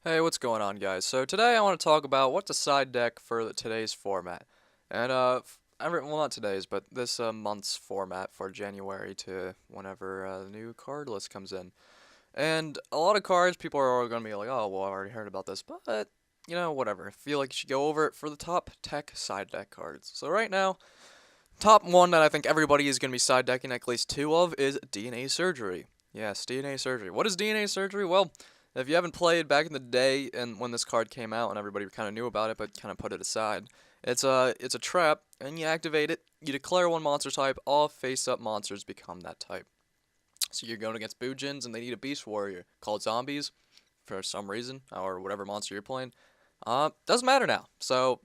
Hey, what's going on, guys? So today I want to talk about what to side deck for today's format, and well, not today's, but this month's format for January to whenever the new card list comes in. And a lot of cards, people are going to be like, "Oh, well, I already heard about this," but whatever. I feel like you should go over it for the top tech side deck cards. So right now, top one that I think everybody is going to be side decking at least two of is DNA surgery. Yes, DNA surgery. What is DNA surgery? Well, if you haven't played back in the day and when this card came out and everybody kind of knew about it but kind of put it aside, it's a trap and you activate it. You declare one monster type. All face-up monsters become that type. So you're going against Boojins and they need a Beast Warrior called Zombies for some reason or whatever monster you're playing. Doesn't matter now. So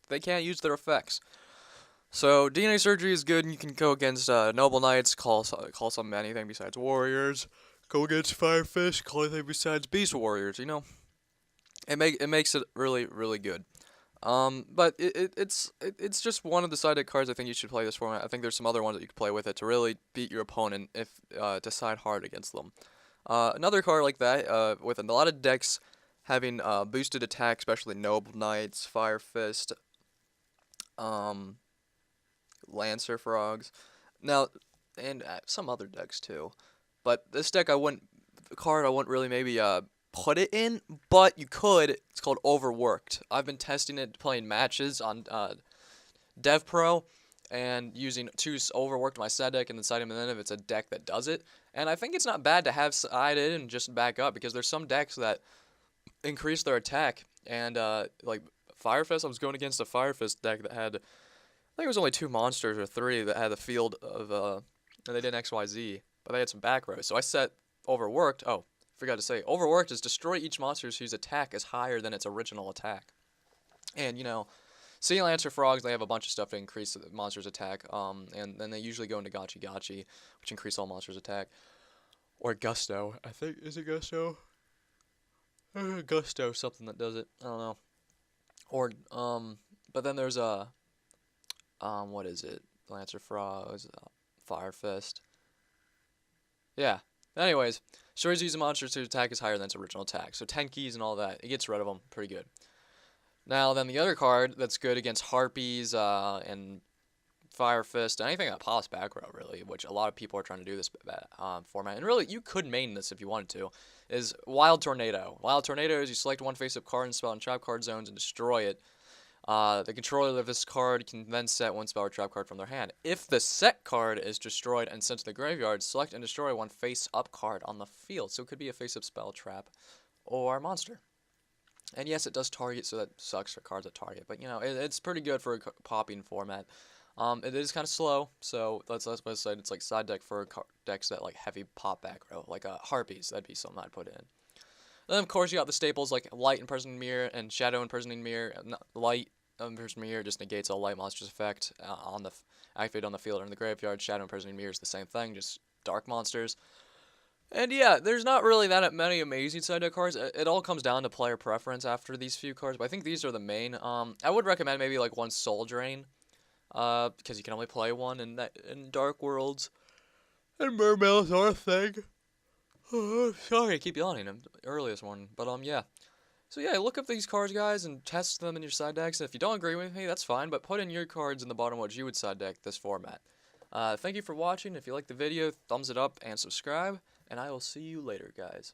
they can't use their effects. So DNA surgery is good, and you can go against noble knights, call some anything besides warriors. Go against firefish, call anything besides beast warriors. It makes it really good. But it's just one of the side deck cards I think you should play this format. I think there's some other ones that you could play with it to really beat your opponent if decide hard against them. Another card like that with a lot of decks having boosted attack, especially noble knights, fire fist, um, Lancer Frogs. Now, and some other decks too. But this deck I wouldn't really maybe put it in, but you could. It's called Overworked. I've been testing it playing matches on Dev Pro and using Overworked my set deck and deciding then if it's a deck that does it. And I think it's not bad to have sided and just back up because there's some decks that increase their attack and like Firefist. I was going against a Firefist deck that had think it was only two monsters or three that had the field of and they did XYZ, but they had some back rows. So I set overworked. Oh, forgot to say, overworked is destroy each monster whose attack is higher than its original attack. And Sea Lancer Frogs, they have a bunch of stuff to increase the monster's attack. And then they usually go into Gachi Gachi, which increase all monsters' attack. Or Gusto. I think is it Gusto? Gusto, something that does it. I don't know. Or but then there's what is it? Lancer Frogs, Fire Fist. Yeah. Anyways, Shuri's using monsters to attack is higher than its original attack. So 10 keys and all that. It gets rid of them pretty good. Now, then the other card that's good against Harpies and Fire Fist, anything that pops back row, really, which a lot of people are trying to do this format. And really, you could main this if you wanted to, is Wild Tornado. Wild Tornado is you select one face-up card and spell in trap card zones and destroy it. The controller of this card can then set one spell or trap card from their hand. If the set card is destroyed and sent to the graveyard, select and destroy one face-up card on the field. So it could be a face-up spell, trap, or monster. And yes, it does target, so that sucks for cards that target. But, it's pretty good for a popping format. It is kind of slow, so that's why I said it's like side deck for decks that like heavy pop back row. Like Harpies, that'd be something I'd put in. Then, of course, you got the staples like Light Imprisoning Mirror and Shadow Imprisoning Mirror. Light Imprisoning Mirror just negates all light monsters' effect activated on the field or in the graveyard. Shadow Imprisoning Mirror is the same thing, just dark monsters. And yeah, there's not really that many amazing side deck cards. It all comes down to player preference after these few cards, but I think these are the main. I would recommend maybe like one Soul Drain, because you can only play one in Dark Worlds. And Mermails are a thing. Sorry, I keep yawning. I'm the earliest one, but yeah. So yeah, look up these cards, guys, and test them in your side decks. And if you don't agree with me, that's fine, but put in your cards in the bottom what you would side deck this format. Thank you for watching. If you liked the video, thumbs it up and subscribe, and I will see you later, guys.